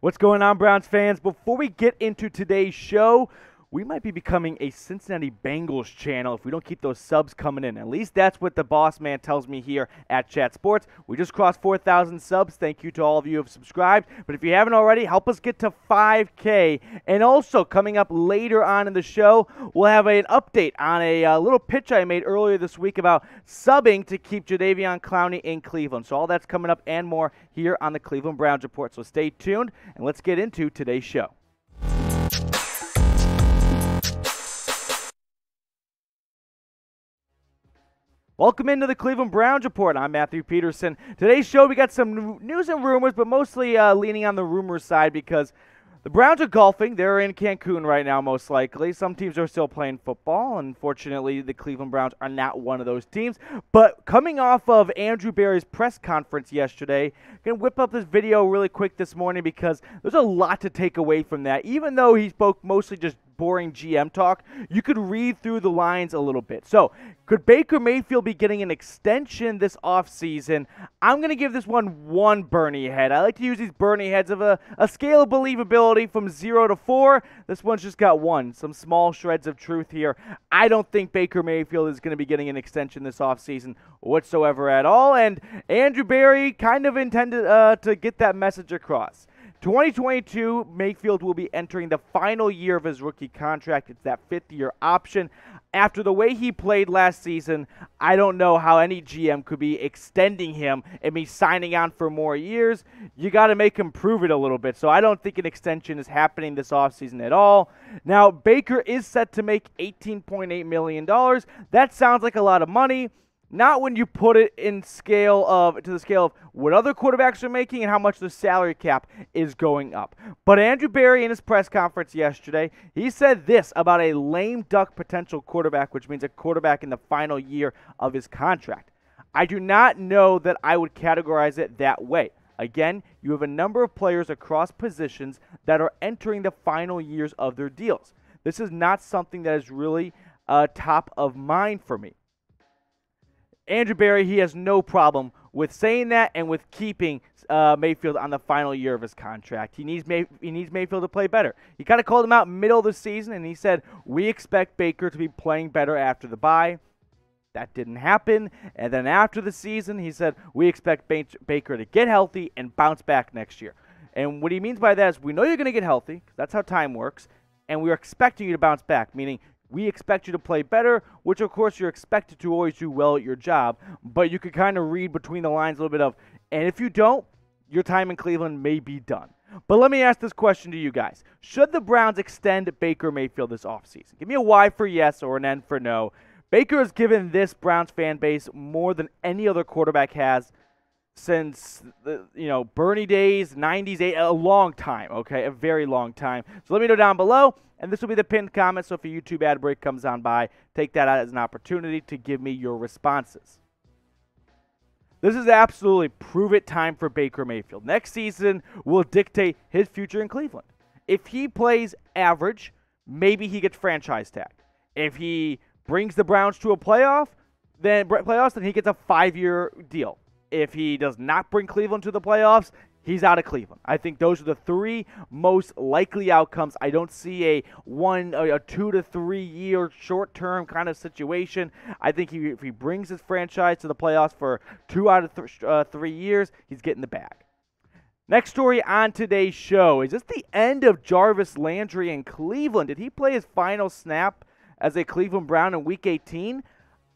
What's going on, Browns fans? Before we get into today's show, we might be becoming a Cincinnati Bengals channel if we don't keep those subs coming in. At least that's what the boss man tells me here at Chat Sports. We just crossed 4,000 subs. Thank you to all of you who have subscribed. But if you haven't already, help us get to 5K. And also, coming up later on in the show, we'll have an update on a little pitch I made earlier this week about subbing to keep Jadeveon Clowney in Cleveland. So all that's coming up and more here on the Cleveland Browns Report. So stay tuned, and let's get into today's show. Welcome into the Cleveland Browns Report. I'm Matthew Peterson. Today's show, we got some news and rumors, but mostly leaning on the rumor side because the Browns are golfing. They're in Cancun right now, most likely. Some teams are still playing football. Unfortunately, the Cleveland Browns are not one of those teams. But coming off of Andrew Berry's press conference yesterday, I'm going to whip up this video really quick this morning because there's a lot to take away from that. Even though he spoke mostly just boring GM talk, you could read through the lines a little bit. So, could Baker Mayfield be getting an extension this offseason? I'm going to give this one Bernie head. I like to use these Bernie heads of a scale of believability from 0 to 4. This one's just got 1. Some small shreds of truth here. I don't think Baker Mayfield is going to be getting an extension this offseason whatsoever at all. And Andrew Berry kind of intended to get that message across. 2022, Mayfield will be entering the final year of his rookie contract. It's that 5th-year option. After the way he played last season, I don't know how any GM could be extending him and be signing on for more years. You got to make him prove it a little bit. So I don't think an extension is happening this offseason at all. Now, Baker is set to make $18.8 million. That sounds like a lot of money. Not when you put it in to the scale of what other quarterbacks are making and how much the salary cap is going up. But Andrew Berry in his press conference yesterday, he said this about a lame duck potential quarterback, which means a quarterback in the final year of his contract. I do not know that I would categorize it that way. Again, you have a number of players across positions that are entering the final years of their deals. This is not something that is really top of mind for me. Andrew Berry, he has no problem with saying that and with keeping Mayfield on the final year of his contract. He needs Mayfield to play better. He kind of called him out middle of the season, and he said, we expect Baker to be playing better after the bye. That didn't happen. And then after the season, he said, we expect Baker to get healthy and bounce back next year. And what he means by that is we know you're going to get healthy, 'cause that's how time works, and we're expecting you to bounce back, meaning we expect you to play better, which, of course, you're expected to always do well at your job. But you could kind of read between the lines a little bit of, and if you don't, your time in Cleveland may be done. But let me ask this question to you guys. Should the Browns extend Baker Mayfield this offseason? Give me a Y for yes or an N for no. Baker has given this Browns fan base more than any other quarterback has since the Bernie days, 90s, a long time, okay? A very long time. So let me know down below. And this will be the pinned comment, so if a YouTube ad break comes on by, take that out as an opportunity to give me your responses. This is absolutely prove-it time for Baker Mayfield. Next season will dictate his future in Cleveland. If he plays average, maybe he gets franchise tag. If he brings the Browns to a playoffs, then he gets a 5-year deal. If he does not bring Cleveland to the playoffs, he's out of Cleveland. I think those are the 3 most likely outcomes. I don't see a 2 to 3 year short-term kind of situation. I think if he brings his franchise to the playoffs for 2 out of 3 years, he's getting the bag. Next story on today's show. Is this the end of Jarvis Landry in Cleveland? Did he play his final snap as a Cleveland Brown in Week 18?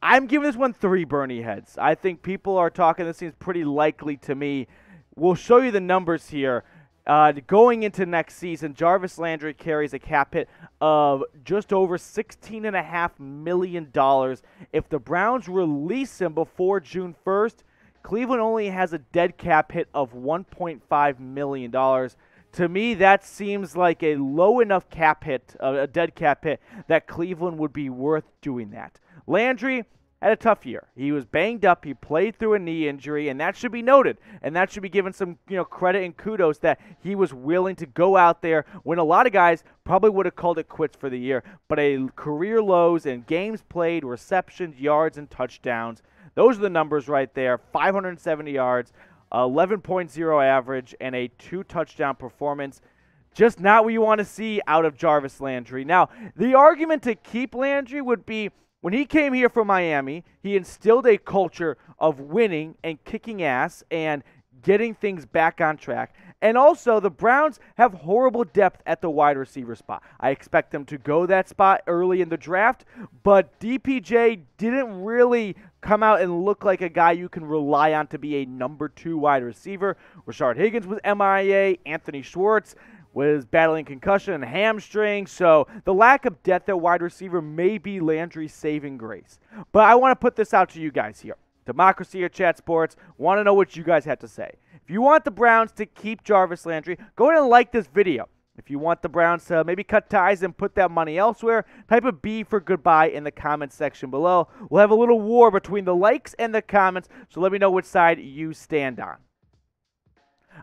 I'm giving this one 3 Bernie heads. I think people are talking. This seems pretty likely to me. We'll show you the numbers here. Going into next season, Jarvis Landry carries a cap hit of just over $16.5 million. If the Browns release him before June 1st, Cleveland only has a dead cap hit of $1.5 million. To me, that seems like a low enough cap hit, a dead cap hit, that Cleveland would be worth doing that. Landry had a tough year. He was banged up. He played through a knee injury, and that should be noted. And that should be given some credit and kudos that he was willing to go out there when a lot of guys probably would have called it quits for the year. But a career lows in games played, receptions, yards, and touchdowns. Those are the numbers right there. 570 yards, 11.0 average, and a 2-touchdown performance. Just not what you want to see out of Jarvis Landry. Now, the argument to keep Landry would be when he came here from Miami, he instilled a culture of winning and kicking ass and getting things back on track. And also, the Browns have horrible depth at the wide receiver spot. I expect them to go that spot early in the draft, but DPJ didn't really come out and look like a guy you can rely on to be a number 2 wide receiver. Rashard Higgins was MIA. Anthony Schwartz was battling concussion and hamstring, so the lack of depth at wide receiver may be Landry's saving grace. But I want to put this out to you guys here. Democracy or Chat Sports, want to know what you guys have to say. If you want the Browns to keep Jarvis Landry, go ahead and like this video. If you want the Browns to maybe cut ties and put that money elsewhere, type a B for goodbye in the comments section below. We'll have a little war between the likes and the comments, so let me know which side you stand on.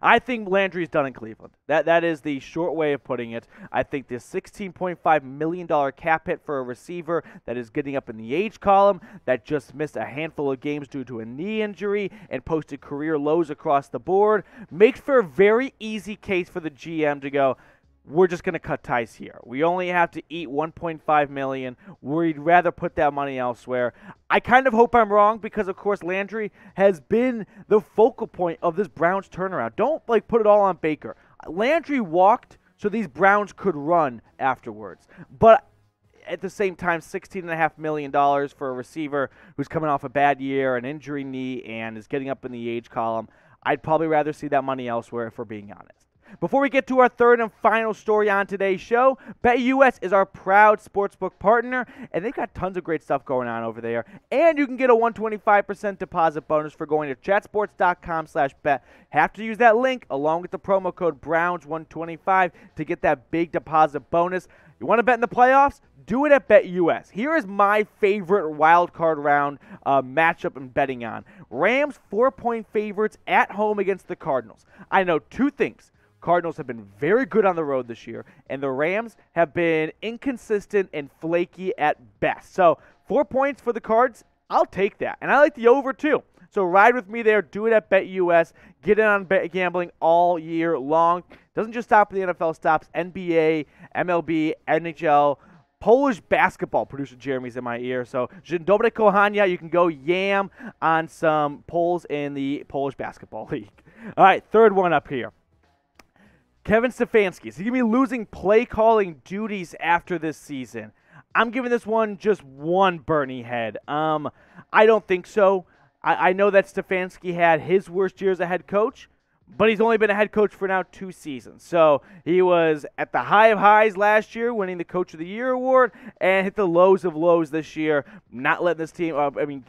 I think Landry's done in Cleveland. That is the short way of putting it. I think this $16.5 million cap hit for a receiver that is getting up in the age column, that just missed a handful of games due to a knee injury and posted career lows across the board, makes for a very easy case for the GM to go, we're just going to cut ties here. We only have to eat $1.5 million. We'd rather put that money elsewhere. I kind of hope I'm wrong because, of course, Landry has been the focal point of this Browns turnaround. Don't, put it all on Baker. Landry walked so these Browns could run afterwards. But at the same time, $16.5 million for a receiver who's coming off a bad year, an injury knee, and is getting up in the age column, I'd probably rather see that money elsewhere, if we're being honest. Before we get to our third and final story on today's show, BetUS is our proud sportsbook partner, and they've got tons of great stuff going on over there. And you can get a 125% deposit bonus for going to chatsports.com/bet. Have to use that link along with the promo code Browns125 to get that big deposit bonus. You want to bet in the playoffs? Do it at BetUS. Here is my favorite wild card round matchup I'm betting on. Rams 4-point favorites at home against the Cardinals. I know two things. Cardinals have been very good on the road this year, and the Rams have been inconsistent and flaky at best. So 4 points for the Cards, I'll take that. And I like the over too. So ride with me there. Do it at BetUS. Get in on gambling all year long. Doesn't just stop with the NFL. Stops NBA, MLB, NHL, Polish basketball. Producer Jeremy's in my ear. So Dzień dobry, kochania. You can go yam on some Poles in the Polish basketball league. All right, third one up here. Kevin Stefanski, is he going to be losing play-calling duties after this season? I'm giving this one just one Bernie head. I don't think so. I know that Stefanski had his worst year as a head coach, but he's only been a head coach for now 2 seasons. So he was at the high of highs last year, winning the Coach of the Year award, and hit the lows of lows this year, not letting this team,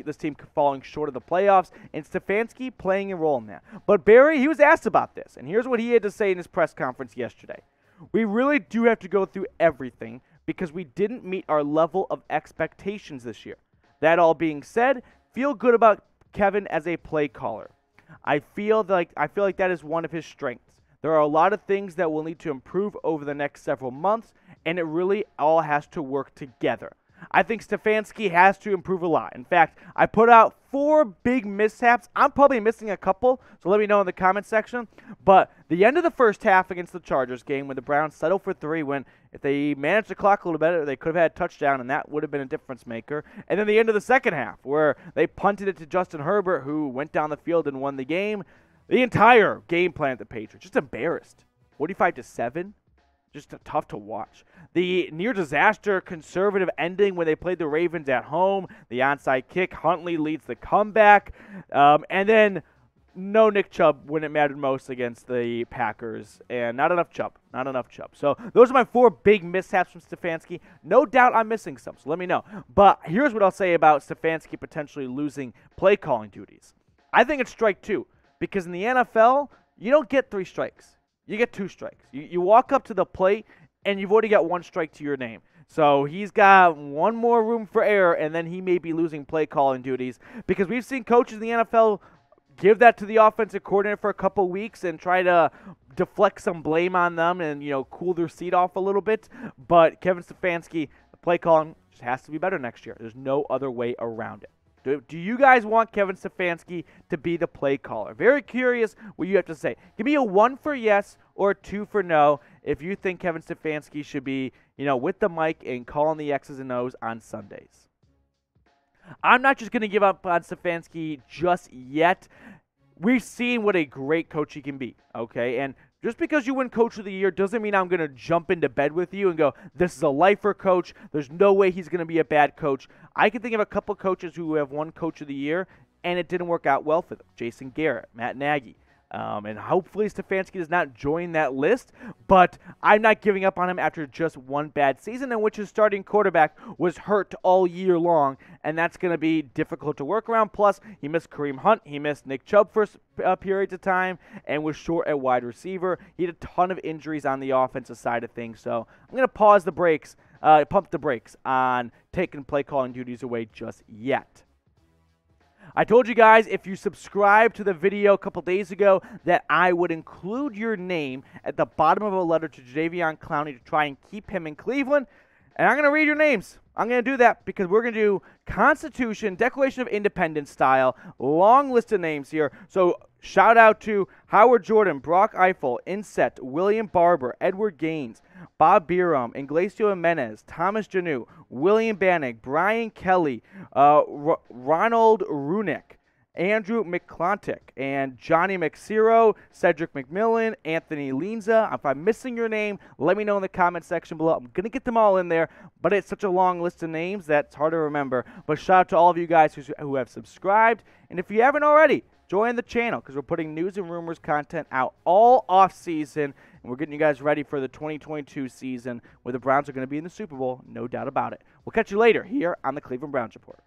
this team falling short of the playoffs, and Stefanski playing a role in that. But Barry, he was asked about this, and here's what he had to say in his press conference yesterday. We really do have to go through everything because we didn't meet our level of expectations this year. That all being said, feel good about Kevin as a play caller. I feel like that is one of his strengths. There are a lot of things that will need to improve over the next several months, and it really all has to work together. I think Stefanski has to improve a lot. In fact, I put out 4 big mishaps. I'm probably missing a couple, so let me know in the comment section. But the end of the first half against the Chargers game when the Browns settled for 3, when if they managed the clock a little better, they could have had a touchdown, and that would have been a difference maker. And then the end of the second half where they punted it to Justin Herbert, who went down the field and won the game. The entire game plan at the Patriots, just embarrassed. 45-7. Just tough to watch. The near-disaster conservative ending when they played the Ravens at home. The onside kick. Huntley leads the comeback. And then no Nick Chubb when it mattered most against the Packers. And not enough Chubb. Not enough Chubb. So those are my 4 big mishaps from Stefanski. No doubt I'm missing some, so let me know. But here's what I'll say about Stefanski potentially losing play-calling duties. I think it's strike 2. Because in the NFL, you don't get 3 strikes. You get 2 strikes. You walk up to the plate, and you've already got 1 strike to your name. So he's got 1 more room for error, and then he may be losing play calling duties. Because we've seen coaches in the NFL give that to the offensive coordinator for a couple weeks and try to deflect some blame on them and, cool their seat off a little bit. But Kevin Stefanski, the play calling just has to be better next year. There's no other way around it. Do you guys want Kevin Stefanski to be the play caller? Very curious what you have to say. Give me a 1 for yes or a 2 for no if you think Kevin Stefanski should be, with the mic and calling the X's and O's on Sundays. I'm not just going to give up on Stefanski just yet. We've seen what a great coach he can be, okay? And just because you win Coach of the Year doesn't mean I'm going to jump into bed with you and go, this is a lifer coach. There's no way he's going to be a bad coach. I can think of a couple coaches who have won Coach of the Year, and it didn't work out well for them. Jason Garrett, Matt Nagy. And hopefully Stefanski does not join that list, but I'm not giving up on him after just one bad season in which his starting quarterback was hurt all year long, and that's going to be difficult to work around. Plus, he missed Kareem Hunt, he missed Nick Chubb for periods of time, and was short at wide receiver. He had a ton of injuries on the offensive side of things, so I'm going to pump the brakes on taking play calling duties away just yet. I told you guys if you subscribed to the video a couple days ago that I would include your name at the bottom of a letter to Jadeveon Clowney to try and keep him in Cleveland. And I'm going to read your names. I'm going to do that because we're going to do Constitution, Declaration of Independence style, long list of names here. So shout out to Howard Jordan, Brock Eiffel, Inset, William Barber, Edward Gaines, Bob Biram, Iglecio Jimenez, Thomas Janu, William Bannock, Brian Kelly, Ronald Runick, Andrew McClontic, and Johnny McCiro, Cedric McMillan, Anthony Linza. If I'm missing your name, let me know in the comment section below. I'm going to get them all in there, but it's such a long list of names that it's hard to remember. But shout out to all of you guys who have subscribed. And if you haven't already, join the channel because we're putting news and rumors content out all off season, and we're getting you guys ready for the 2022 season where the Browns are going to be in the Super Bowl, no doubt about it. We'll catch you later here on the Cleveland Browns Report.